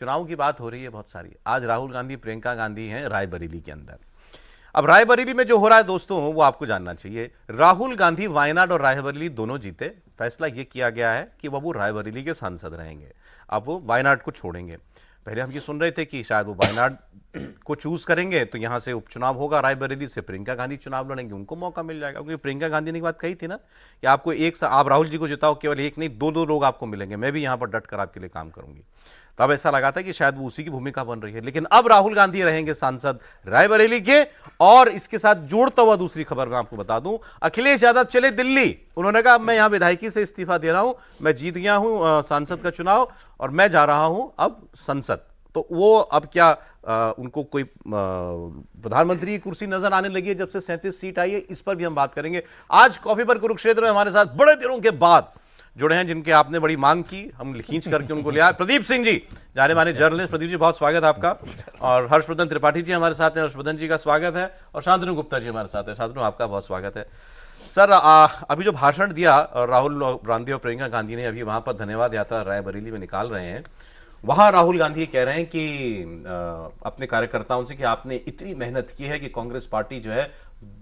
चुनाव की बात हो रही है बहुत सारी। आज राहुल गांधी, प्रियंका गांधी हैं रायबरेली के अंदर। अब रायबरेली में जो हो रहा है दोस्तों, वो आपको जानना चाहिए। राहुल गांधी वायनाड और रायबरेली दोनों जीते। फैसला ये किया गया है कि वो रायबरेली के सांसद रहेंगे। अब वो वायनाड को छोड़ेंगे। पहले हम ये सुन रहे थे कि शायद वो वायनाड को चूज करेंगे तो यहां से उपचुनाव होगा, रायबरेली से प्रियंका गांधी चुनाव लड़ेंगे, उनको मौका मिल जाएगा। क्योंकि प्रियंका गांधी ने एक बात कही थी ना कि आपको आप राहुल जी को जिताओ, केवल एक नहीं दो लोग आपको मिलेंगे, मैं भी यहां पर डट कर आपके लिए काम करूंगी। तब ऐसा लगा था कि शायद वो उसी की भूमिका बन रही है। लेकिन अब राहुल गांधी रहेंगे सांसद रायबरेली के। और इसके साथ जोड़ता हुआ दूसरी खबर मैं आपको बता दूं, अखिलेश यादव चले दिल्ली। उन्होंने कहा मैं यहां विधायकी से इस्तीफा दे रहा हूं, मैं जीत गया हूं सांसद का चुनाव और मैं जा रहा हूं अब संसद। तो वो अब क्या उनको कोई प्रधानमंत्री की कुर्सी नजर आने लगी है जब से 37 सीट आई है, इस पर भी हम बात करेंगे। आज कॉफी पर कुरुक्षेत्र में हमारे साथ बड़े दिनों के बाद जुड़े हैं, जिनके आपने बड़ी मांग की, हम खींच करके उनको लिया। प्रदीप सिंह जी, जाने माने जर्नलिस्ट। प्रदीप जी बहुत स्वागत है आपका। और हर्षवर्धन त्रिपाठी जी हमारे साथ हैं, हर्षवर्धन जी का स्वागत है। और शांतनु गुप्ता जी हमारे साथ है। शांतनु, आपका बहुत स्वागत है। सर, अभी जो भाषण दिया राहुल गांधी और प्रियंका गांधी ने, अभी वहां पर धन्यवाद यात्रा रायबरेली में निकाल रहे हैं, वहां राहुल गांधी कह रहे हैं कि अपने कार्यकर्ताओं से कि आपने इतनी मेहनत की है कि कांग्रेस पार्टी जो है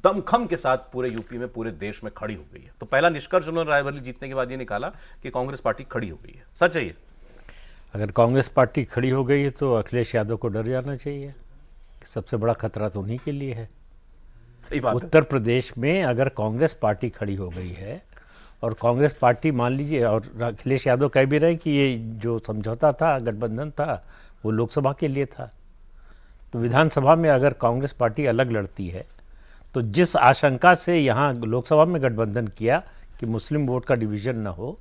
दमखम के साथ पूरे यूपी में, पूरे देश में खड़ी हो गई है। तो पहला निष्कर्ष उन्होंने रायबरेली जीतने के बाद ये निकाला कि कांग्रेस पार्टी खड़ी हो गई है। सच है ये? अगर कांग्रेस पार्टी खड़ी हो गई है तो अखिलेश यादव को डर जाना चाहिए। सबसे बड़ा खतरा तो उन्हीं के लिए है। सही बात। उत्तर प्रदेश में अगर कांग्रेस पार्टी खड़ी हो गई है और कांग्रेस पार्टी मान लीजिए, और अखिलेश यादव कह भी रहे हैं कि ये जो समझौता था, गठबंधन था, वो लोकसभा के लिए था। तो विधानसभा में अगर कांग्रेस पार्टी अलग लड़ती है तो जिस आशंका से यहाँ लोकसभा में गठबंधन किया कि मुस्लिम वोट का डिवीजन ना हो,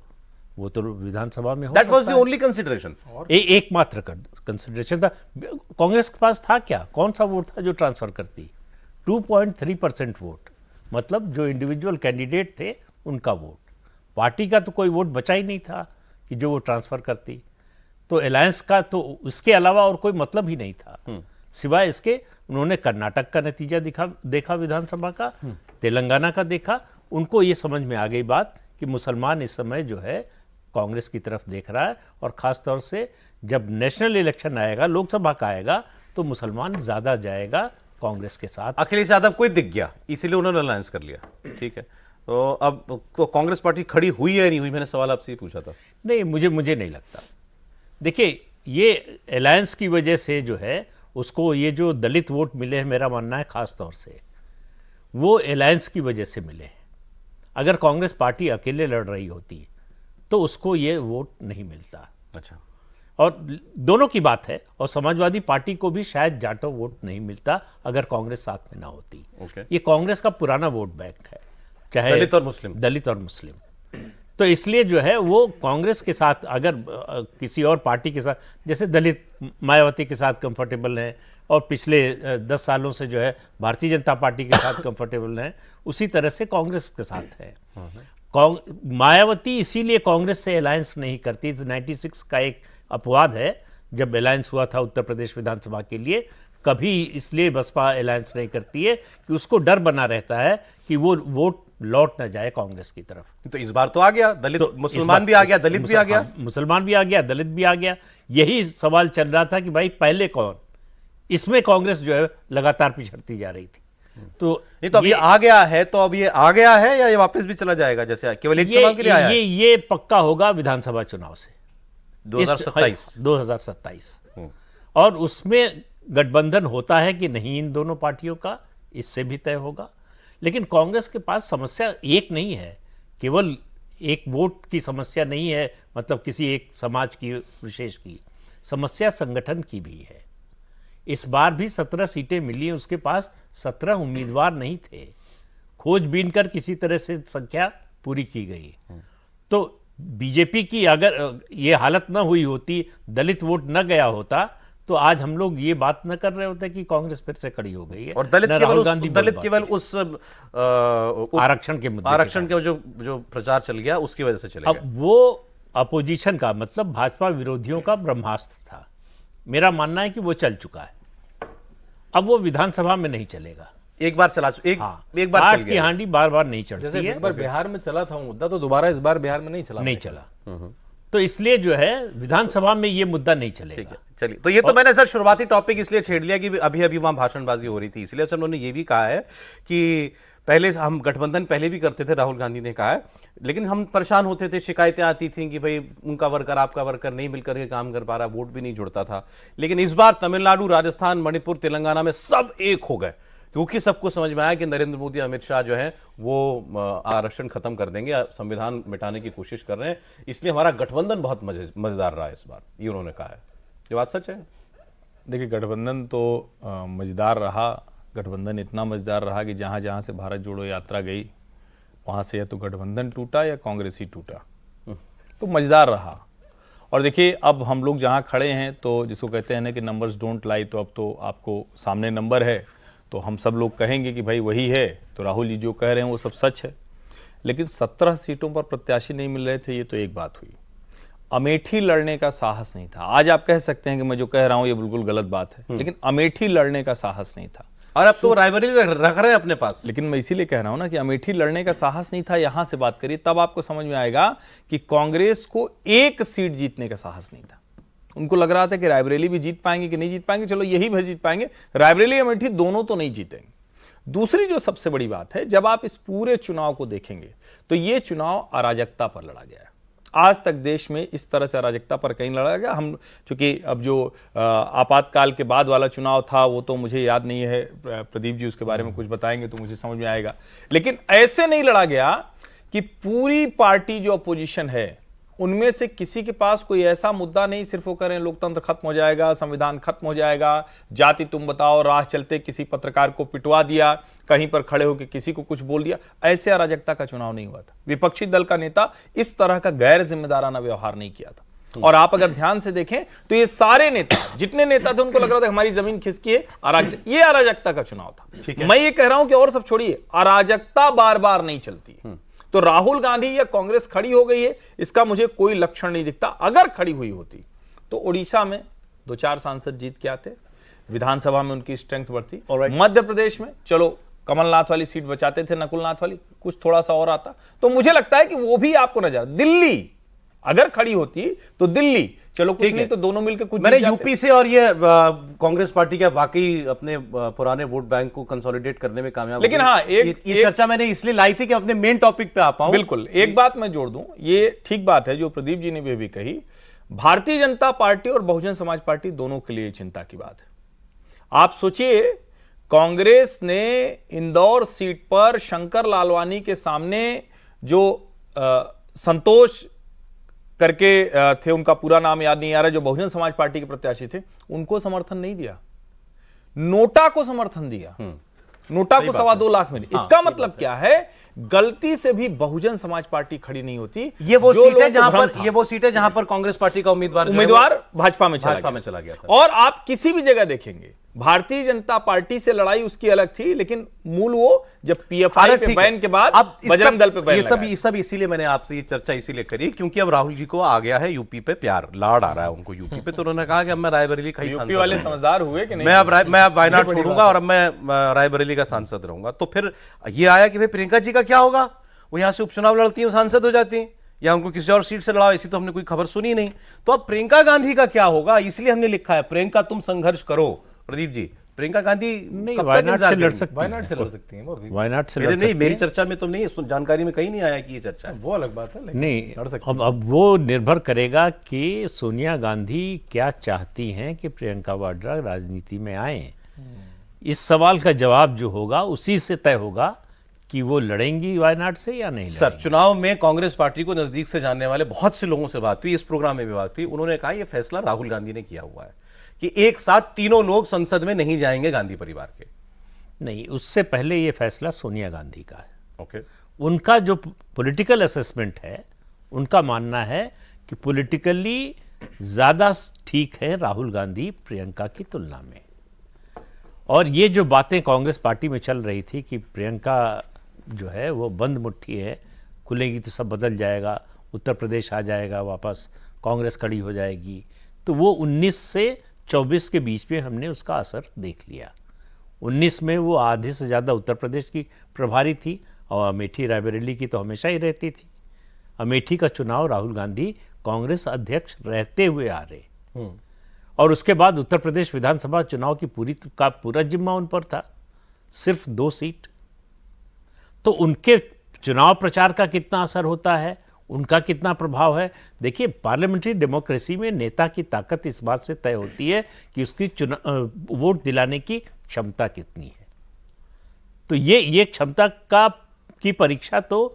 वो तो विधानसभा में हो That was the only consideration. एकमात्र कंसिडरेशन था। कांग्रेस के पास था क्या? कौन सा वोट था जो ट्रांसफर करती? 2.3% वोट, मतलब जो इंडिविजुअल कैंडिडेट थे उनका वोट। पार्टी का तो कोई वोट बचा ही नहीं था कि जो वो ट्रांसफर करती। तो अलायंस का तो उसके अलावा और कोई मतलब ही नहीं था, सिवाय इसके उन्होंने कर्नाटक का नतीजा देखा विधानसभा का, तेलंगाना का देखा। उनको ये समझ में आ गई बात कि मुसलमान इस समय जो है कांग्रेस की तरफ देख रहा है, और खास तौर से जब नेशनल इलेक्शन आएगा, लोकसभा का आएगा, तो मुसलमान ज्यादा जाएगा कांग्रेस के साथ। अखिलेश यादव को दिख गया, इसीलिए उन्होंने अलायंस कर लिया। ठीक है, तो अब तो कांग्रेस पार्टी खड़ी हुई है नहीं हुई, मैंने सवाल आपसे पूछा था। नहीं, मुझे नहीं लगता। देखिए, ये अलायंस की वजह से जो है उसको ये जो दलित वोट मिले हैं, मेरा मानना है खास तौर से वो अलायंस की वजह से मिले हैं। अगर कांग्रेस पार्टी अकेले लड़ रही होती तो उसको ये वोट नहीं मिलता। अच्छा। और दोनों की बात है, और समाजवादी पार्टी को भी शायद जाटो वोट नहीं मिलता अगर कांग्रेस साथ में ना होती। ये कांग्रेस का पुराना वोट बैंक है, चाहे दलित और मुस्लिम। तो इसलिए जो है वो कांग्रेस के साथ, अगर किसी और पार्टी के साथ, जैसे दलित मायावती के साथ कंफर्टेबल हैं और पिछले 10 सालों से जो है भारतीय जनता पार्टी के साथ कंफर्टेबल हैं, उसी तरह से कांग्रेस के साथ है। मायावती इसीलिए कांग्रेस से अलायंस नहीं करती। 96 का एक अपवाद है, जब अलायंस हुआ था उत्तर प्रदेश विधानसभा के लिए। कभी इसलिए बसपा अलायंस नहीं करती है कि उसको डर बना रहता है कि वो वोट लौट न जाए कांग्रेस की तरफ। तो इस बार तो आ गया दलित, मुसलमान भी आ गया, दलित भी आ गया, मुसलमान भी आ गया, दलित भी आ गया। यही सवाल चल रहा था कि भाई पहले कौन? इसमें कांग्रेस जो है लगातार पिछड़ती जा रही थी। तो नहीं, तो अब ये आ गया है, तो अब ये आ गया है या ये वापस भी चला जाएगा? जैसे केवल एक चुनाव के लिए आया है? ये पक्का होगा विधानसभा चुनाव से 2027। और उसमें गठबंधन होता है कि नहीं इन दोनों पार्टियों का, इससे भी तय होगा। लेकिन कांग्रेस के पास समस्या एक नहीं है, केवल एक वोट की समस्या नहीं है, मतलब किसी एक समाज की विशेष की समस्या, संगठन की भी है। इस बार भी 17 सीटें मिली, उसके पास 17 उम्मीदवार नहीं थे। खोजबीन कर किसी तरह से संख्या पूरी की गई। तो बीजेपी की अगर ये हालत न हुई होती, दलित वोट न गया होता, तो आज हम लोग ये बात न कर रहे होते कि कांग्रेस फिर से खड़ी हो गई है। और दलित केवल उस आरक्षण के जो प्रचार चल गया उसकी वजह से चले गए। अब वो अपोजिशन का मतलब भाजपा विरोधियों का ब्रह्मास्त्र था। मेरा मानना है कि वो चल चुका है, अब वो विधानसभा में नहीं चलेगा। एक बार चला, एक बार चल की हांडी बार बार नहीं चढ़ती जैसे एक बार बिहार में चला था मुद्दा, तो दोबारा इस बार बिहार में नहीं चला। तो इसलिए जो है विधानसभा में ये मुद्दा नहीं चलेगा। चलिए, तो ये तो मैंने सर शुरुआती टॉपिक इसलिए छेड़ लिया कि अभी अभी वहां भाषणबाजी हो रही थी, इसलिए सर उन्होंने ये भी कहा है कि पहले हम गठबंधन पहले भी करते थे, राहुल गांधी ने कहा है, लेकिन हम परेशान होते थे, शिकायतें आती थी कि भाई उनका वर्कर आपका वर्कर नहीं मिलकर के काम कर पा रहा, वोट भी नहीं जुड़ता था। लेकिन इस बार तमिलनाडु, राजस्थान, मणिपुर, तेलंगाना में सब एक हो गए, क्योंकि सबको समझ में आया कि नरेंद्र मोदी, अमित शाह जो है वो आरक्षण खत्म कर देंगे, संविधान मिटाने की कोशिश कर रहे हैं, इसलिए हमारा गठबंधन बहुत मजेदार रहा इस बार, ये उन्होंने कहा है। ये बात सच है? देखिए, गठबंधन तो मजेदार रहा। गठबंधन इतना मजेदार रहा कि जहां जहां से भारत जोड़ो यात्रा गई वहां से या तो गठबंधन टूटा या कांग्रेस ही टूटा, तो मजेदार रहा। और देखिए, अब हम लोग जहां खड़े हैं, तो जिसको कहते हैं ना कि नंबर्स डोंट लाई, तो अब तो आपको सामने नंबर है, तो हम सब लोग कहेंगे कि भाई वही है, तो राहुल जी जो कह रहे हैं वो सब सच है। लेकिन 17 सीटों पर प्रत्याशी नहीं मिल रहे थे, ये तो एक बात हुई। अमेठी लड़ने का साहस नहीं था। आज आप कह सकते हैं कि मैं जो कह रहा हूं ये बिल्कुल गलत बात है, लेकिन अमेठी लड़ने का साहस नहीं था। और अब तो रायबरेली रख रहे हैं अपने पास। लेकिन मैं इसीलिए कह रहा हूं ना कि अमेठी लड़ने का साहस नहीं था। यहां से बात करिए, तब आपको समझ में आएगा कि कांग्रेस को एक सीट जीतने का साहस नहीं था। उनको लग रहा था कि रायबरेली भी जीत पाएंगे कि नहीं जीत पाएंगे, चलो यही भी जीत पाएंगे, रायबरेली अमेठी दोनों तो नहीं जीतेंगे। दूसरी जो सबसे बड़ी बात है, जब आप इस पूरे चुनाव को देखेंगे तो ये चुनाव अराजकता पर लड़ा गया है। आज तक देश में इस तरह से अराजकता पर कहीं लड़ा गया। हम चूंकि अब जो आपातकाल के बाद वाला चुनाव था वो तो मुझे याद नहीं है, प्रदीप जी उसके बारे में कुछ बताएंगे तो मुझे समझ में आएगा। लेकिन ऐसे नहीं लड़ा गया कि पूरी पार्टी जो अपोजिशन है उनमें से किसी के पास कोई ऐसा मुद्दा नहीं, सिर्फ वो करें लोकतंत्र खत्म हो जाएगा, संविधान खत्म हो जाएगा, जाति तुम बताओ, राह चलते किसी पत्रकार को पिटवा दिया, कहीं पर खड़े होकर किसी को कुछ बोल दिया। ऐसे अराजकता का चुनाव नहीं हुआ था। विपक्षी दल का नेता इस तरह का गैर जिम्मेदाराना व्यवहार नहीं किया था। और आप अगर ध्यान से देखें तो ये सारे नेता, जितने नेता थे, उनको लग रहा था हमारी जमीन खिसकी है, ये अराजकता का चुनाव था। मैं ये कह रहा हूं कि और सब छोड़िए, अराजकता बार बार नहीं चलती। तो राहुल गांधी या कांग्रेस खड़ी हो गई है, इसका मुझे कोई लक्षण नहीं दिखता। अगर खड़ी हुई होती तो ओडिशा में 2-4 सांसद जीत के आते, विधानसभा में उनकी स्ट्रेंथ बढ़ती, मध्य प्रदेश में चलो कमलनाथ वाली सीट बचाते थे, नकुलनाथ वाली, कुछ थोड़ा सा और आता, तो मुझे लगता है कि वो भी आपको नजर। दिल्ली अगर खड़ी होती तो दिल्ली चलो कुछ नहीं तो दोनों मिलकर कुछ। मैंने यूपी से और ये कांग्रेस पार्टी का वाकई अपने पुराने वोट बैंक को कंसोलिडेट करने में कामयाब। लेकिन हाँ, ये चर्चा मैंने इसलिए लाई थी कि अपने मेन टॉपिक पे आ पाऊं। बिल्कुल, एक बात मैं जोड़ दूं, ये ठीक बात है जो प्रदीप जी ने भी कही। भारतीय जनता पार्टी और बहुजन समाज पार्टी दोनों के लिए चिंता की बात है। आप सोचिए, कांग्रेस ने इंदौर सीट पर शंकर लालवानी के सामने जो संतोष करके थे, उनका पूरा नाम याद नहीं आ रहा, जो बहुजन समाज पार्टी के प्रत्याशी थे, उनको समर्थन नहीं दिया, नोटा को समर्थन दिया। नोटा को 2.25 लाख मिले। इसका मतलब क्या है? गलती से भी बहुजन समाज पार्टी खड़ी नहीं होती। ये वो सीट है जहां पर कांग्रेस पार्टी का उम्मीदवार भाजपा में चला गया था। और आप किसी भी जगह देखेंगे, भारतीय जनता पार्टी से लड़ाई उसकी अलग थी, लेकिन मूल वो जब पीएफआई पे बैन के बाद बजरंग दल पे बैन, ये सब इसीलिए मैंने आपसे ये चर्चा इसीलिए करी क्योंकि अब राहुल जी को आ गया है यूपी पे प्यार, लाड़ आ रहा है उनको यूपी पे, तो उन्होंने कहा कि अब मैं रायबरेली का ही सांसद, यूपी वाले समझदार हुए कि नहीं, मैं अब वायनाड छोड़ूंगा और अब मैं रायबरेली का सांसद रहूंगा। तो फिर ये आया कि भाई प्रियंका जी का क्या होगा, वो यहां से उपचुनाव लड़ती है, सांसद हो जाती है, या उनको किसी और सीट से लड़ाओ, इसी तो हमने कोई खबर सुनी नहीं। तो अब प्रियंका गांधी का क्या होगा, इसलिए हमने लिखा है प्रियंका तुम संघर्ष करो। प्रदीप जी, प्रियंका गांधी वायनाड से लड़ सकती है, वायनाड से लड़ सकती हैं वो भी। वायनाड से लड़ सकती है। मेरी चर्चा में तो नहीं, जानकारी में कहीं नहीं आया कि ये चर्चा है, वो अलग बात है। नहीं, अब वो निर्भर करेगा कि सोनिया गांधी क्या चाहती हैं कि प्रियंका वाड्रा राजनीति में आए। इस सवाल का जवाब जो होगा उसी से तय होगा कि वो लड़ेंगी वायनाड से या नहीं। सर, चुनाव में कांग्रेस पार्टी को नजदीक से जानने वाले बहुत से लोगों से बात हुई, इस प्रोग्राम में भी बात हुई, उन्होंने कहा यह फैसला राहुल गांधी ने किया हुआ है कि एक साथ तीनों लोग संसद में नहीं जाएंगे गांधी परिवार के। नहीं, उससे पहले यह फैसला सोनिया गांधी का है। ओके। उनका जो पॉलिटिकल असेसमेंट है, उनका मानना है कि पॉलिटिकली ज्यादा ठीक है राहुल गांधी प्रियंका की तुलना में। और ये जो बातें कांग्रेस पार्टी में चल रही थी कि प्रियंका जो है वो बंद मुट्ठी है, खुलेगी तो सब बदल जाएगा, उत्तर प्रदेश आ जाएगा वापस, कांग्रेस खड़ी हो जाएगी, तो वो 19 से 24 के बीच में हमने उसका असर देख लिया। 19 में वो आधे से ज़्यादा उत्तर प्रदेश की प्रभारी थी और अमेठी रायबरेली की तो हमेशा ही रहती थी। अमेठी का चुनाव राहुल गांधी कांग्रेस अध्यक्ष रहते हुए आ रहे, और उसके बाद उत्तर प्रदेश विधानसभा चुनाव की पूरा जिम्मा उन पर था, सिर्फ 2 सीट। तो उनके चुनाव प्रचार का कितना असर होता है, उनका कितना प्रभाव है। देखिए, पार्लियामेंट्री डेमोक्रेसी में नेता की ताकत इस बात से तय होती है कि उसकी वोट दिलाने की क्षमता कितनी है। तो ये क्षमता की परीक्षा तो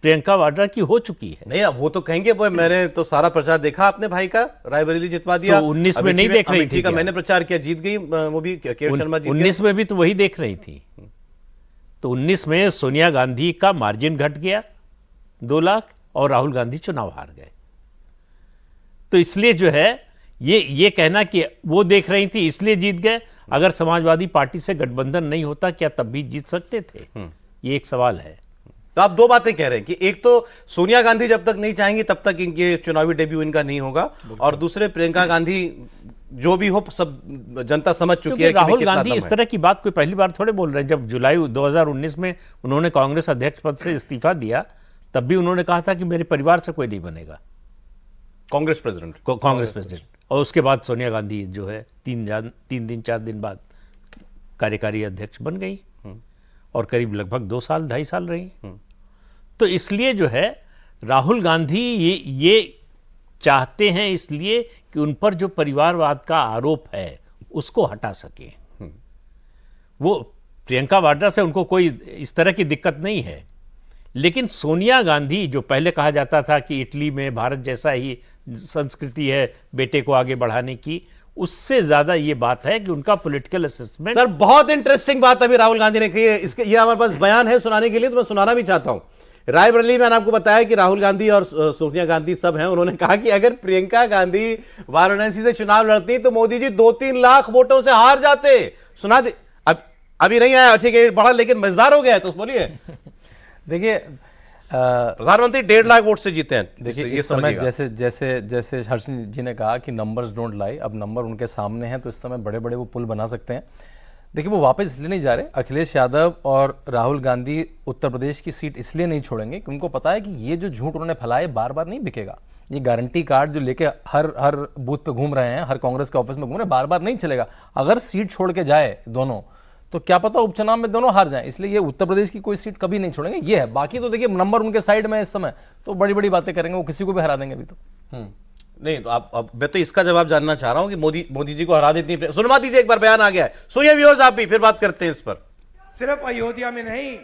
प्रियंका वाड्रा की हो चुकी है। नहीं, वो तो कहेंगे मैंने तो सारा प्रचार देखा अपने भाई का, रायबरेली जितवा दिया। तो 19 में नहीं देख रही थी का मैंने प्रचार किया, जीत गई वो भी, केवल शर्मा जीत 19 में भी तो वही देख रही थी। तो 19 में सोनिया गांधी का मार्जिन घट गया 2 लाख और राहुल गांधी चुनाव हार गए। तो इसलिए जो है ये कहना कि वो देख रही थी इसलिए जीत गए, अगर समाजवादी पार्टी से गठबंधन नहीं होता क्या तब भी जीत सकते थे? ये एक सवाल है। तो आप 2 बातें कह रहे हैं कि एक तो सोनिया गांधी जब तक नहीं चाहेंगी तब तक इनके चुनावी डेब्यू इनका नहीं होगा, और दूसरे प्रियंका गांधी जो भी हो सब जनता समझ चुकी है कि राहुल गांधी इस तरह की बात कोई पहली बार थोड़े बोल रहे हैं। जब जुलाई 2019 में उन्होंने कांग्रेस अध्यक्ष पद से इस्तीफा दिया तब भी उन्होंने कहा था कि मेरे परिवार से कोई नहीं बनेगा कांग्रेस प्रेसिडेंट। और उसके बाद सोनिया गांधी जो है 4 दिन बाद कार्यकारी अध्यक्ष बन गई और करीब लगभग 2.5 साल रही। तो इसलिए जो है राहुल गांधी ये चाहते हैं इसलिए कि उन पर जो परिवारवाद का आरोप है उसको हटा सके। वो प्रियंका वाड्रा से उनको कोई इस तरह की दिक्कत नहीं है, लेकिन सोनिया गांधी जो पहले कहा जाता था कि इटली में भारत जैसा ही संस्कृति है बेटे को आगे बढ़ाने की, उससे ज्यादा ये बात है कि उनका पॉलिटिकल असेसमेंट। सर, बहुत इंटरेस्टिंग बात अभी राहुल गांधी ने कही है, इसके ये हमारे पास बयान है सुनाने के लिए, तो मैं सुनाना भी चाहता हूं। रायबरेली में मैंने आपको बताया कि राहुल गांधी और सोनिया गांधी सब हैं। उन्होंने कहा कि अगर प्रियंका गांधी वाराणसी से चुनाव लड़ती तो मोदी जी 2-3 लाख वोटों से हार जाते। सुना दे, अभी नहीं आया, ठीक है, बड़ा लेकिन मजेदार हो गया, तो बोलिए। देखिए, प्रधानमंत्री 1.5 लाख वोट से जीते हैं। देखिए, इस समय जैसे हर्ष जी ने कहा कि नंबर्स डोंट लाई, अब नंबर उनके सामने हैं तो इस समय बड़े बड़े वो पुल बना सकते हैं। देखिए, वो वापस इसलिए नहीं जा रहे। अखिलेश यादव और राहुल गांधी उत्तर प्रदेश की सीट इसलिए नहीं छोड़ेंगे कि उनको पता है कि ये जो झूठ उन्होंने फैलाए बार बार नहीं बिकेगा। ये गारंटी कार्ड जो लेके हर बूथ पे घूम रहे हैं, हर कांग्रेस के ऑफिस में घूम रहे हैं, बार बार नहीं चलेगा। अगर सीट छोड़ के जाए दोनों तो क्या पता उपचुनाव में दोनों हार जाएं। इसलिए ये उत्तर प्रदेश की कोई सीट कभी नहीं छोड़ेंगे, ये है। बाकी तो देखिए नंबर उनके साइड में इस समय, तो बड़ी बड़ी बातें करेंगे, वो किसी को भी हरा देंगे अभी तो। नहीं तो अब मैं तो इसका जवाब जानना चाह रहा हूं कि मोदी जी को हरा देती। सुनवा दीजिए, एक बार बयान आ गया है, सुनिए व्यूअर्स आप भी, फिर बात करते हैं इस पर। सिर्फ अयोध्या में नहीं,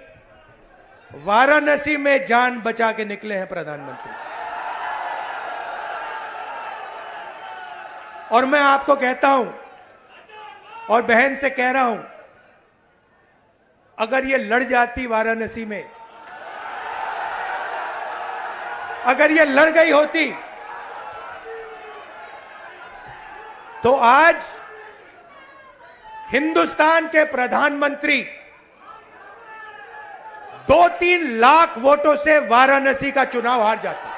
वाराणसी में जान बचा के निकले हैं प्रधानमंत्री। और मैं आपको कहता हूं और बहन से कह रहा हूं, अगर ये लड़ जाती वाराणसी में, अगर ये लड़ गई होती तो आज हिंदुस्तान के प्रधानमंत्री 2-3 लाख वोटों से वाराणसी का चुनाव हार जाते।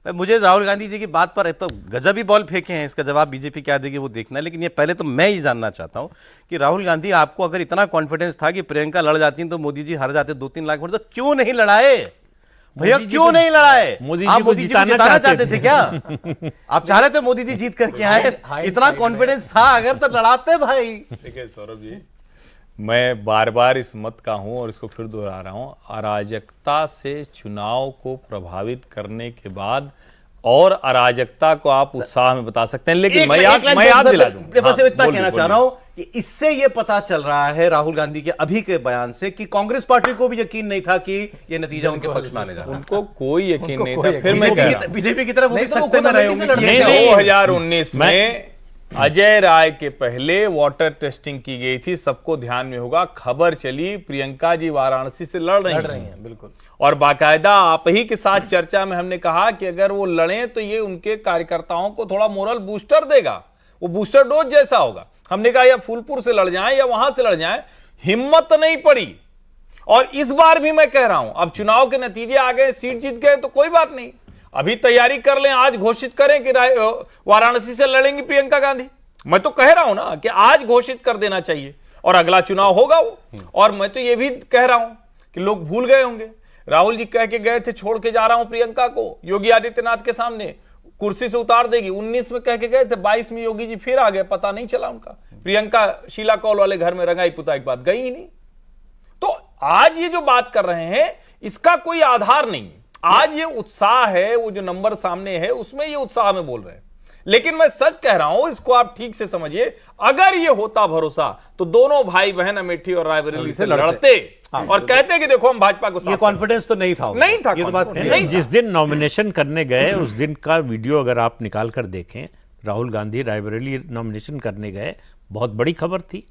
मुझे राहुल गांधी जी की बात पर तो गजब ही बॉल फेंके हैं, इसका जवाब बीजेपी क्या देगी वो देखना है। लेकिन ये पहले तो मैं ही जानना चाहता हूं कि राहुल गांधी, आपको अगर इतना कॉन्फिडेंस था कि प्रियंका लड़ जाती तो मोदी जी हार जाते 2-3 लाख वोट, तो क्यों नहीं लड़ाए भैया? क्यों नहीं लड़ाए? मोदी आप जी को जिताना चाहते थे क्या? आप चाह रहे थे मोदी जी जीत करके आए? इतना कॉन्फिडेंस था अगर तो लड़ाते भाई। देखिए सौरभ जी, मैं बार बार इस मत का हूं और इसको फिर दोहरा रहा हूं, अराजकता से चुनाव को प्रभावित करने के बाद और अराजकता को आप उत्साह में बता सकते हैं, लेकिन मैं याद दिला दूं, बस इतना कहना चाह रहा हूं कि इससे यह पता चल रहा है राहुल गांधी के अभी के बयान से कि कांग्रेस पार्टी को भी यकीन नहीं था कि यह नतीजा उनके पक्ष में आने जा रहा है। उनको कोई यकीन नहीं था। फिर मैं कह रहा हूं, बीजेपी की तरफ वो भी सख्ते में रहे होंगे। 2019 में अजय राय के पहले वाटर टेस्टिंग की गई थी, सबको ध्यान में होगा। खबर चली प्रियंका जी वाराणसी से लड़ रही हैं, बिल्कुल। और बाकायदा आप ही के साथ चर्चा में हमने कहा कि अगर वो लड़े तो ये उनके कार्यकर्ताओं को थोड़ा मोरल बूस्टर देगा, वो बूस्टर डोज जैसा होगा। हमने कहा या फूलपुर से लड़ जाएं या वहां से लड़ जाएं, हिम्मत नहीं पड़ी। और इस बार भी मैं कह रहा हूं, अब चुनाव के नतीजे आ गए, सीट जीत गए तो कोई बात नहीं, अभी तैयारी कर लें, आज घोषित करें कि वाराणसी से लड़ेंगी प्रियंका गांधी। मैं तो कह रहा हूं ना कि आज घोषित कर देना चाहिए और अगला चुनाव होगा वो। और मैं तो ये भी कह रहा हूं कि लोग भूल गए होंगे, राहुल जी कह के गए थे छोड़ के जा रहा हूं प्रियंका को योगी आदित्यनाथ के सामने, कुर्सी से उतार देगी। 19 में कह के गए थे, 22 में योगी जी फिर आ गए, पता नहीं चला उनका। प्रियंका शीला कौल वाले घर में रंगाई पुताई की बात गई ही नहीं। तो आज ये जो बात कर रहे हैं इसका कोई आधार नहीं। आज ये उत्साह है, वो जो नंबर सामने है उसमें ये उत्साह में बोल रहे हैं। लेकिन मैं सच कह रहा हूं, इसको आप ठीक से समझिए, अगर ये होता भरोसा तो दोनों भाई बहन अमेठी और रायबरेली से लड़ते और कहते कि देखो हम भाजपा को, ये कॉन्फिडेंस तो नहीं था, नहीं था, ये तो बात नहीं। जिस दिन नॉमिनेशन करने गए उस दिन का वीडियो अगर आप निकाल कर देखें, राहुल गांधी रायबरेली नॉमिनेशन करने गए, बहुत बड़ी खबर थी।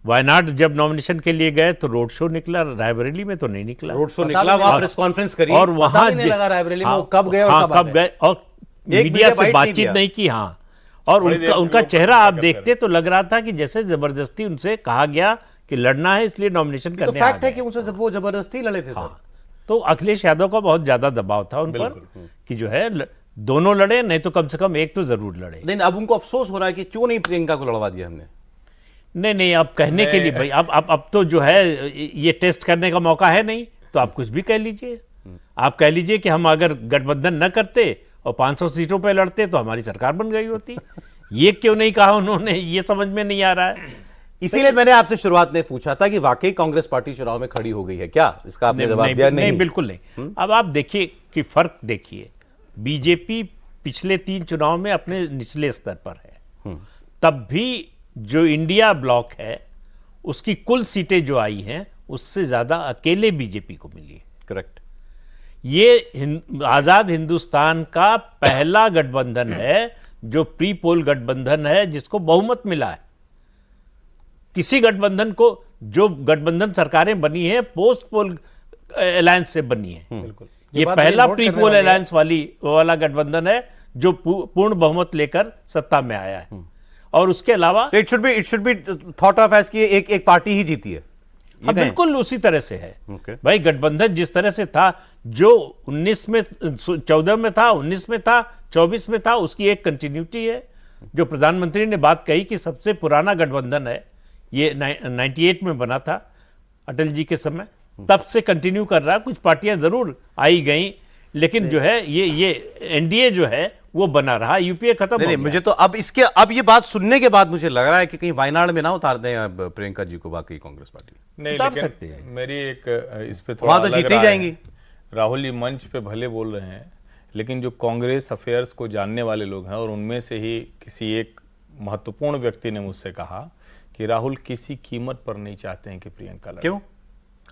वायनाड जब नॉमिनेशन के लिए गए तो रोड शो निकला, रायबरेली में तो नहीं निकला। रोड शो निकला, वहां प्रेस कॉन्फ्रेंस करी और वहां रायबरेली में कब गए और कब गए और मीडिया से बातचीत नहीं की। हाँ, और उनका चेहरा आप देखते तो लग रहा था कि जैसे जबरदस्ती उनसे कहा गया कि लड़ना है इसलिए नॉमिनेशन करने तो फैक्ट है कि उनसे वो जबरदस्ती लड़े थे सर। तो अखिलेश यादव का बहुत ज्यादा दबाव था उन पर कि जो है दोनों लड़े, नहीं तो कम से कम एक तो जरूर लड़े। लेकिन अब उनको अफसोस हो रहा है कि क्यों नहीं प्रियंका को लड़वा दिया हमने। नहीं, अब कहने के लिए भाई अब तो जो है ये टेस्ट करने का मौका है नहीं, तो आप कुछ भी कह लीजिए। आप कह लीजिए कि हम अगर गठबंधन न करते और 500 सीटों पे लड़ते तो हमारी सरकार बन गई होती। ये क्यों नहीं कहा उन्होंने, ये समझ में नहीं आ रहा है। इसीलिए मैंने आपसे शुरुआत में पूछा था कि वाकई कांग्रेस पार्टी चुनाव में खड़ी हो गई है क्या, इसका आपने जवाब दिया नहीं। बिल्कुल नहीं। अब आप देखिए कि फर्क देखिए, बीजेपी पिछले 3 चुनाव में अपने निचले स्तर पर है, तब भी जो इंडिया ब्लॉक है उसकी कुल सीटें जो आई हैं उससे ज्यादा अकेले बीजेपी को मिली है। करेक्ट। ये आजाद हिंदुस्तान का पहला गठबंधन है जो प्री पोल गठबंधन है जिसको बहुमत मिला है। किसी गठबंधन को, जो गठबंधन सरकारें बनी है पोस्ट पोल अलायंस से बनी है, ये पहला प्री पोल अलायंस वाला गठबंधन है जो पूर्ण बहुमत लेकर सत्ता में आया है। और उसके अलावा it should be thought of as कि एक पार्टी ही जीती है। हाँ, बिल्कुल उसी तरह से है। Okay. भाई गठबंधन जिस तरह से था, जो 19 में 14 में था, 19 में था, 24 में था, उसकी एक कंटिन्यूटी है। जो प्रधानमंत्री ने बात कही कि सबसे पुराना गठबंधन है, ये 98 में बना था अटल जी के समय, तब से कंटिन्यू कर रहा। कुछ पार्टियां जरूर आई गई, लेकिन जो है ये एनडीए जो है वो बना रहा। यूपीए खत्म हो गया। मुझे तो अब ये बात सुनने के बाद मुझे लग रहा है कि कहीं वायनाड में ना उतार दें अब प्रियंका जी को वाकई कांग्रेस पार्टी। नहीं, उतार लेकिन सकते हैं। मेरी एक इस पे थोड़ा वहां तो जीत ही जाएंगी। राहुल जी मंच पे भले बोल रहे हैं, लेकिन जो कांग्रेस अफेयर्स को जानने वाले लोग हैं, और उनमें से ही किसी एक महत्वपूर्ण व्यक्ति ने मुझसे कहा कि राहुल किसी कीमत पर नहीं चाहते हैं कि प्रियंका लड़े। क्यों?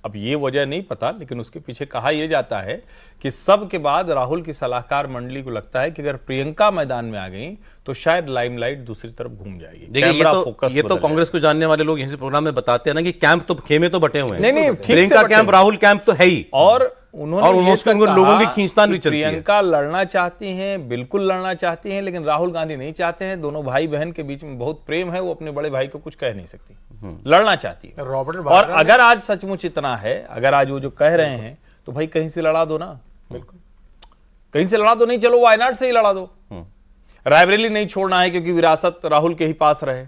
अब ये वजह नहीं पता, लेकिन उसके पीछे कहा यह जाता है कि सब के बाद राहुल की सलाहकार मंडली को लगता है कि अगर प्रियंका मैदान में आ गई तो शायद लाइमलाइट दूसरी तरफ घूम जाएगी। देखिए, ये तो कांग्रेस को जानने वाले लोग यहीं से प्रोग्राम में बताते हैं ना कि कैंप तो खेमे तो बटे हुए हैं। नहीं, प्रियंका कैंप, राहुल कैंप तो है ही। और उन्होंने लोगों की खींचतान भी चलती है। प्रियंका लड़ना चाहती हैं, बिल्कुल लड़ना चाहती हैं, लेकिन राहुल गांधी नहीं चाहते हैं। दोनों भाई बहन के बीच में बहुत प्रेम है, वो अपने बड़े भाई को कुछ कह नहीं सकती, लड़ना चाहती है। और अगर आज सचमुच इतना है, अगर आज वो जो कह रहे हैं, तो भाई कहीं से लड़ा दो ना। बिल्कुल, कहीं से लड़ा दो। नहीं, चलो वायनाड से ही लड़ा दो। रायबरेली नहीं छोड़ना है क्योंकि विरासत राहुल के ही पास रहे,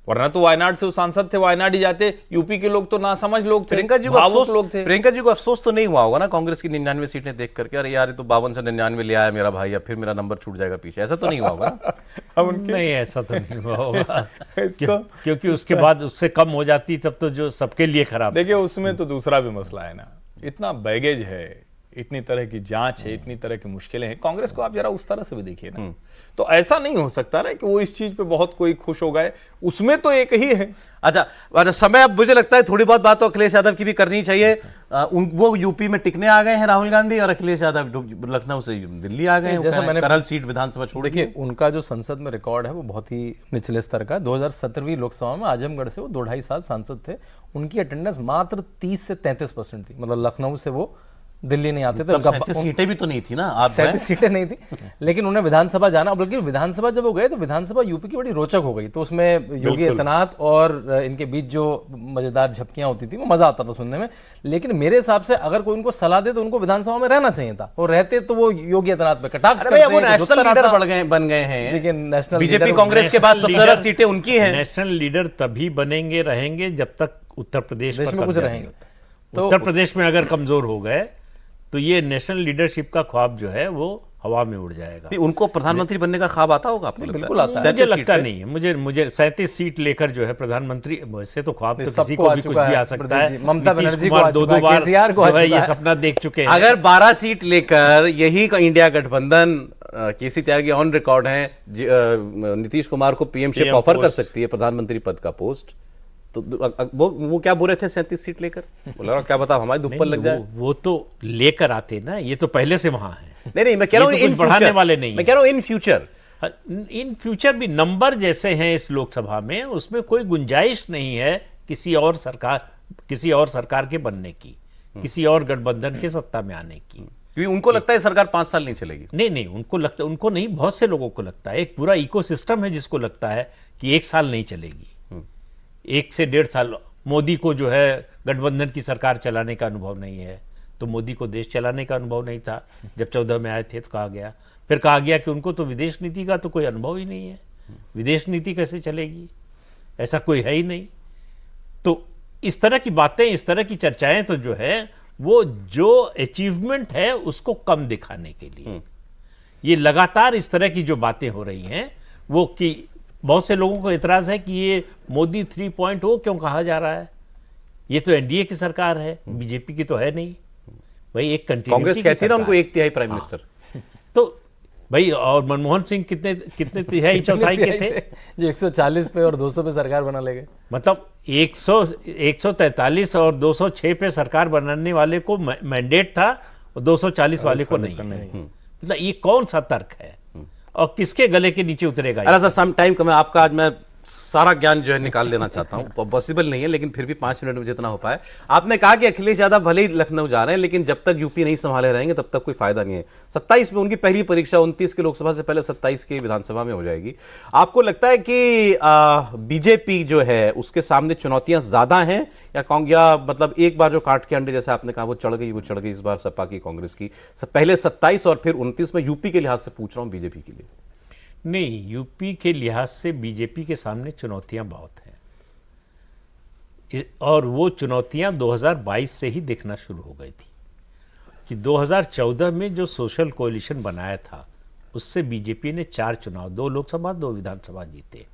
वरना तो वायनाड से वो सांसद थे, वायनाड ही जाते। यूपी के लोग तो नासमझ लोग थे, प्रियंका जी को भावुक लोग थे। प्रियंका जी को अफसोस तो नहीं हुआ होगा ना कांग्रेस की 99 सीटें देख करके, अरे यार ये तो 52 से 99 ले आया मेरा भाई, अब फिर मेरा नंबर छूट जाएगा पीछे, ऐसा तो नहीं हुआ होगा ना? नहीं, ऐसा तो नहीं हुआ होगा। क्योंकि उसके बाद उससे कम हो जाती तब तो जो सबके लिए खराब। देखिए, उसमें तो दूसरा भी मसला है ना, इतना बैगेज है, इतनी तरह की जांच है, इतनी तरह की मुश्किलें हैं। कांग्रेस को आप जरा उस तरह से भी देखिए ना, तो ऐसा नहीं हो सकता ना कि वो इस चीज पे बहुत कोई खुश हो गए, उसमें तो एक ही है। अच्छा, समय अब मुझे लगता है थोड़ी बहुत बात तो अखिलेश यादव की भी करनी चाहिए। वो यूपी में टिकने आ गए हैं राहुल गांधी, और अखिलेश यादव लखनऊ से दिल्ली आ गए हैं। जैसा मैंने करल सीट विधानसभा छोड़, देखिए उनका जो संसद में रिकॉर्ड है वो बहुत ही निचले स्तर का है। 2017वीं लोकसभा में आजमगढ़ से वो 2.5 साल सांसद थे, उनकी अटेंडेंस मात्र 30 से 33% थी। मतलब लखनऊ से वो दिल्ली नहीं आते थे। उनका सीटें भी तो नहीं थी ना, आप 37 सीटें नहीं थी, लेकिन उन्हें विधानसभा जाना, बल्कि विधानसभा जब वो गए तो विधानसभा यूपी की बड़ी रोचक हो गई। तो उसमें योगी आदित्यनाथ और इनके बीच जो मजेदार झपकियां होती थी वो मजा आता था सुनने में। लेकिन मेरे हिसाब से अगर कोई उनको सलाह दे तो उनको विधानसभा में रहना चाहिए था, और रहते तो वो योगी आदित्यनाथ पे कटाक्ष करते हैं। वो नेशनल लीडर बन गए हैं, लेकिन नेशनल बीजेपी कांग्रेस के बाद सबसे ज्यादा सीटें उनकी हैं। नेशनल लीडर तभी बनेंगे रहेंगे जब तक उत्तर प्रदेश में कुछ रहेंगे। उत्तर प्रदेश में अगर कमजोर हो गए तो ये नेशनल लीडरशिप का ख्वाब जो है वो हवा में उड़ जाएगा। उनको प्रधानमंत्री बनने का ख्वाब आता होगा आपको? बिल्कुल आता है। मुझे लगता नहीं है। मुझे 37 सीट लेकर जो है प्रधानमंत्री, वैसे तो ख्वाब तो किसी को भी कुछ भी आ सकता है। ममता बनर्जी को दो बार जो है ये सपना देख चुके हैं। अगर 12 सीट लेकर यही इंडिया गठबंधन, केसी त्यागी ऑन रिकॉर्ड है, नीतीश कुमार को पीएमशिप ऑफर कर सकती है, प्रधानमंत्री पद का पोस्ट, तो वो क्या बुरे थे 37 सीट लेकर? बोला क्या बता हमारी दुख पर लग जाए। वो तो लेकर आते ना, ये तो पहले से वहां है। नहीं, मैं कह रहा हूं इन बढ़ाने वाले नहीं, मैं कह रहा हूं इन फ्यूचर। इन फ्यूचर भी नंबर जैसे हैं इस लोकसभा में, उसमें कोई गुंजाइश नहीं है किसी और सरकार के बनने की, किसी और गठबंधन के सत्ता में आने की। क्योंकि उनको लगता है सरकार 5 साल नहीं चलेगी। नहीं, उनको नहीं, बहुत से लोगों को लगता है, एक पूरा इकोसिस्टम है जिसको लगता है कि 1 साल नहीं चलेगी, 1 से 1.5 साल। मोदी को जो है गठबंधन की सरकार चलाने का अनुभव नहीं है, तो मोदी को देश चलाने का अनुभव नहीं था। जब 14 में आए थे तो कहा गया, फिर कहा गया कि उनको तो विदेश नीति का तो कोई अनुभव ही नहीं है, विदेश नीति कैसे चलेगी, ऐसा कोई है ही नहीं। तो इस तरह की बातें, इस तरह की चर्चाएं तो जो है वो जो अचीवमेंट है उसको कम दिखाने के लिए ये लगातार इस तरह की जो बातें हो रही हैं, वो कि बहुत से लोगों को इतराज है कि ये मोदी 3.0 क्यों कहा जा रहा है, ये तो एनडीए की सरकार है, बीजेपी की तो है नहीं भाई। एक कंटिन्यूटी कांग्रेस कहती है ना उनको 1/3 प्राइम मिनिस्टर। तो भाई, और मनमोहन सिंह कितने तिहाई चौथाई के थे जो 140 पे और 200 पे सरकार बना ले गए। मतलब 143 और 206 पे सरकार बनाने वाले को मैंडेट था और 240 वाले को नहीं। मतलब ये कौन सा तर्क है और किसके गले के नीचे उतरेगा? अरे सर, सम टाइम कम है आपका, आज मैं सारा ज्ञान जो है निकाल लेना चाहता हूं, पॉसिबल नहीं है लेकिन फिर भी 5 मिनट में जितना हो पाए। आपने कहा कि अखिलेश यादव भले ही लखनऊ जा रहे हैं, लेकिन जब तक यूपी नहीं संभाले रहेंगे तब तक कोई फायदा नहीं है। 27 में उनकी पहली परीक्षा 29 के लोकसभा से पहले 27 के विधानसभा में हो जाएगी। आपको लगता है कि बीजेपी जो है उसके सामने चुनौतियां ज्यादा हैं या मतलब एक बार जो काट के अंडे जैसे आपने कहा वो चढ़ गई इस बार सपा की, कांग्रेस की, पहले 27 और फिर 29 में? यूपी के लिहाज से पूछ रहा हूं, बीजेपी के लिए नहीं। यूपी के लिहाज से बीजेपी के सामने चुनौतियां बहुत हैं और वो चुनौतियां 2022 से ही दिखना शुरू हो गई थी कि 2014 में जो सोशल कोalition बनाया था उससे बीजेपी ने 4 चुनाव, 2 लोकसभा 2 विधानसभा जीते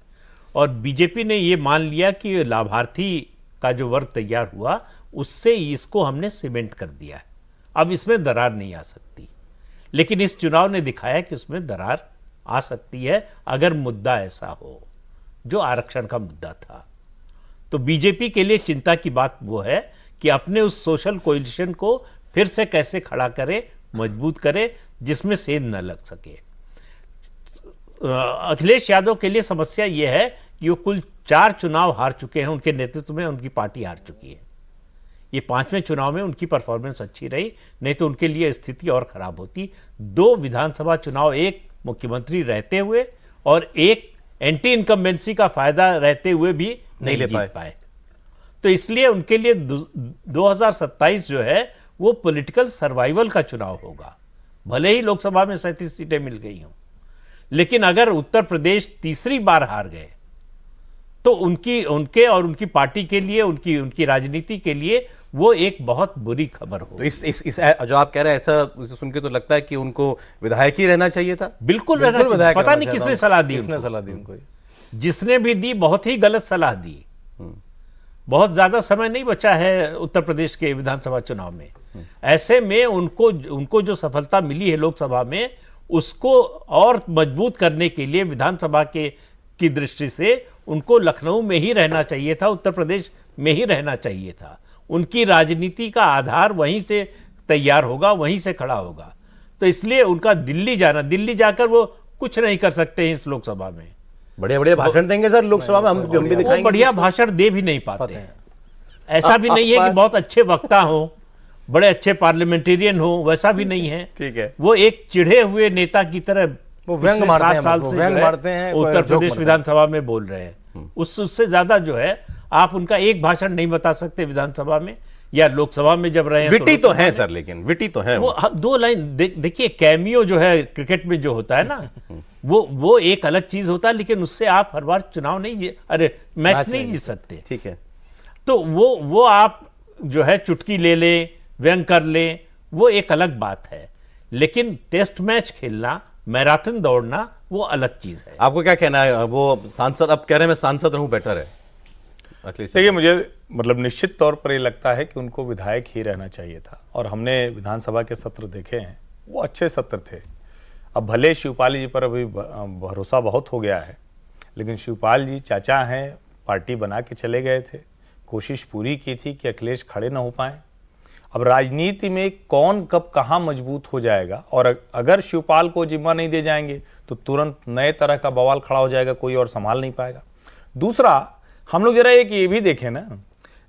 और बीजेपी ने ये मान लिया कि लाभार्थी का जो वर्ग तैयार हुआ उससे इसको हमने सीमेंट कर दिया है, अब इसमें दरार नहीं आ सकती। लेकिन इस चुनाव ने दिखाया कि उसमें दरार आ सकती है अगर मुद्दा ऐसा हो जो आरक्षण का मुद्दा था। तो बीजेपी के लिए चिंता की बात वो है कि अपने उस सोशल कोalition को फिर से कैसे खड़ा करे, मजबूत करे, जिसमें सेंध न लग सके। अखिलेश यादव के लिए समस्या यह है कि वो कुल 4 चुनाव हार चुके हैं, उनके नेतृत्व में उनकी पार्टी हार चुकी है। ये 5वें चुनाव में उनकी परफॉर्मेंस अच्छी रही, नहीं तो उनके लिए स्थिति और खराब होती। 2 विधानसभा चुनाव, एक मुख्यमंत्री रहते हुए और एक एंटी इनकम्बेंसी का फायदा रहते हुए भी नहीं ले पाए। तो इसलिए उनके लिए 2027 जो है वो पॉलिटिकल सर्वाइवल का चुनाव होगा। भले ही लोकसभा में 37 सीटें मिल गई हों, लेकिन अगर उत्तर प्रदेश तीसरी बार हार गए तो उनके और उनकी पार्टी के लिए, उनकी राजनीति के लिए वो एक बहुत बुरी खबर हो। तो इस जो आप कह रहे हैं ऐसा सुन के तो लगता है कि उनको विधायक ही रहना चाहिए था। बिल्कुल रहना चाहिए। पता नहीं किसने सलाह दी, उनको जिसने भी दी बहुत ही गलत सलाह दी। बहुत ज्यादा समय नहीं बचा है उत्तर प्रदेश के विधानसभा चुनाव में। ऐसे में उनको जो सफलता मिली है लोकसभा में, उसको और मजबूत करने के लिए विधानसभा की दृष्टि से उनको लखनऊ में ही रहना चाहिए था, उत्तर प्रदेश में ही रहना चाहिए था। उनकी राजनीति का आधार वहीं से तैयार होगा, वहीं से खड़ा होगा। तो इसलिए उनका दिल्ली जाकर वो कुछ नहीं कर सकते हैं इस लोकसभा में। बड़े भाषण देंगे सर लोकसभा में, हम भी दिखाएंगे। बढ़िया भाषण दे भी नहीं पाते हैं। ऐसा भी नहीं है कि बहुत अच्छे वक्ता हो, बड़े अच्छे पार्लियामेंटेरियन हो, वैसा भी नहीं है। ठीक है, वो एक चिढ़े हुए नेता की तरह वो व्यंग मारते हैं, उत्तर प्रदेश विधानसभा में बोल रहे हैं। उससे ज्यादा जो है आप उनका एक भाषण नहीं बता सकते विधानसभा में या लोकसभा में जब रहे। विटी तो है सर, लेकिन विटी तो है। वो 2 लाइन देखिए, कैमियो जो है क्रिकेट में जो होता है ना, वो एक अलग चीज होता है, लेकिन उससे आप हर बार चुनाव नहीं मैच नहीं जीत सकते। ठीक है, तो वो आप जो है चुटकी ले ले, व्यंग कर ले, वो एक अलग बात है, लेकिन टेस्ट मैच खेलना, मैराथन दौड़ना, वो अलग चीज है। आपको क्या कहना है? वो सांसद अब कह रहे हैं मैं सांसद रहूं बेटर है अखिलेश। देखिए, मुझे मतलब निश्चित तौर पर ये लगता है कि उनको विधायक ही रहना चाहिए था, और हमने विधानसभा के सत्र देखे हैं, वो अच्छे सत्र थे। अब भले शिवपाल जी पर अभी भरोसा बहुत हो गया है, लेकिन शिवपाल जी चाचा हैं, पार्टी बना के चले गए थे, कोशिश पूरी की थी कि अखिलेश खड़े ना हो पाए। अब राजनीति में कौन कब कहाँ मजबूत हो जाएगा, और अगर शिवपाल को जिम्मा नहीं दे जाएंगे तो तुरंत नए तरह का बवाल खड़ा हो जाएगा, कोई और संभाल नहीं पाएगा। दूसरा, हम लोग जरा एक ये भी देखें ना,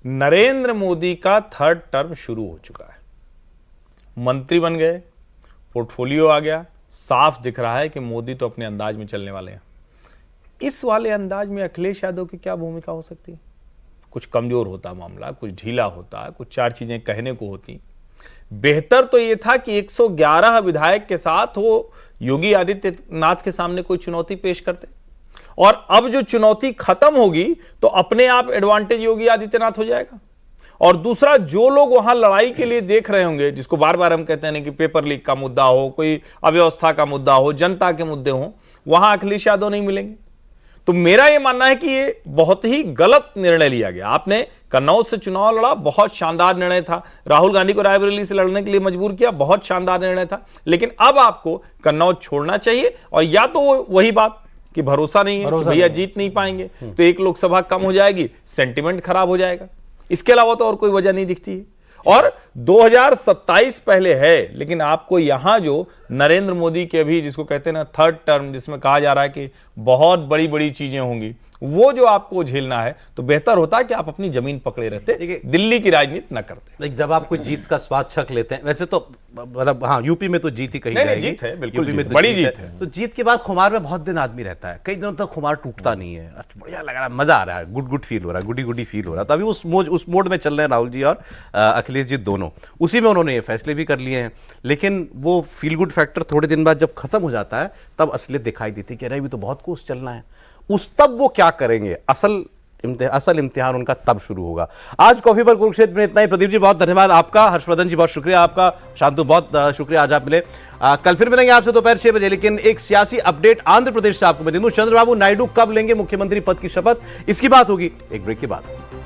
नरेंद्र मोदी का 3rd टर्म शुरू हो चुका है, मंत्री बन गए, पोर्टफोलियो आ गया, साफ दिख रहा है कि मोदी तो अपने अंदाज में चलने वाले हैं। इस वाले अंदाज में अखिलेश यादव की क्या भूमिका हो सकती है? कुछ कमजोर होता मामला, कुछ ढीला होता, कुछ 4 चीजें कहने को होती। बेहतर तो यह था कि 111 विधायक के साथ वो योगी आदित्यनाथ के सामने कोई चुनौती पेश करते, और अब जो चुनौती खत्म होगी तो अपने आप एडवांटेज योगी आदित्यनाथ हो जाएगा। और दूसरा, जो लोग वहां लड़ाई के लिए देख रहे होंगे, जिसको बार बार हम कहते हैं कि पेपर लीक का मुद्दा हो, कोई अव्यवस्था का मुद्दा हो, जनता के मुद्दे हो, वहां अखिलेश यादव नहीं मिलेंगे। तो मेरा यह मानना है कि ये बहुत ही गलत निर्णय लिया गया। आपने कन्नौज से चुनाव लड़ा, बहुत शानदार निर्णय था। राहुल गांधी को रायबरेली से लड़ने के लिए मजबूर किया, बहुत शानदार निर्णय था। लेकिन अब आपको कन्नौज छोड़ना चाहिए, और या तो वही बात कि भरोसा नहीं है, भैया जीत नहीं पाएंगे, तो एक लोकसभा कम हो जाएगी, सेंटिमेंट खराब हो जाएगा। इसके अलावा तो और कोई वजह नहीं दिखती है। और 2027 पहले है, लेकिन आपको यहां जो नरेंद्र मोदी के अभी जिसको कहते हैं ना 3rd टर्म, जिसमें कहा जा रहा है कि बहुत बड़ी बड़ी चीजें होंगी, वो जो आपको झेलना है, तो बेहतर होता है कि आप अपनी जमीन पकड़े रहते, दिल्ली की राजनीति न करते। जब आप कोई जीत का स्वाद चख लेते हैं, वैसे तो मतलब हाँ, यूपी में तो जीत ही कही जाएगी, जीत है, बिल्कुल यूपी में तो बड़ी जीत है। तो जीत के बाद खुमार में बहुत दिन आदमी रहता है, कई दिनों तक खुमार टूटता नहीं है, बढ़िया लग रहा है, मजा आ रहा है, गुड फील हो रहा है, गुडी फील हो रहा है। तो अभी उस मोड में चल रहे हैं राहुल जी और अखिलेश जी दोनों, उसी में उन्होंने ये फैसले भी कर लिए हैं। लेकिन वो फील गुड फैक्टर थोड़े दिन बाद जब खत्म हो जाता है, तब असलियत दिखाई देती है कि अरे अभी तो बहुत कोस चलना है। तब वो क्या करेंगे, असल इम्तिहान उनका तब शुरू होगा। आज कॉफी पर कुरुक्षेत्र में इतना ही। प्रदीप जी बहुत धन्यवाद आपका, हर्षवर्धन जी बहुत शुक्रिया आपका, शांतु बहुत शुक्रिया आज आप मिले। कल फिर मिलेंगे आपसे दोपहर 6 बजे। लेकिन एक सियासी अपडेट आंध्र प्रदेश से आपको मैं दे दूं, चंद्रबाबू नायडू कब लेंगे मुख्यमंत्री पद की शपथ, इसकी बात होगी एक ब्रेक के बाद।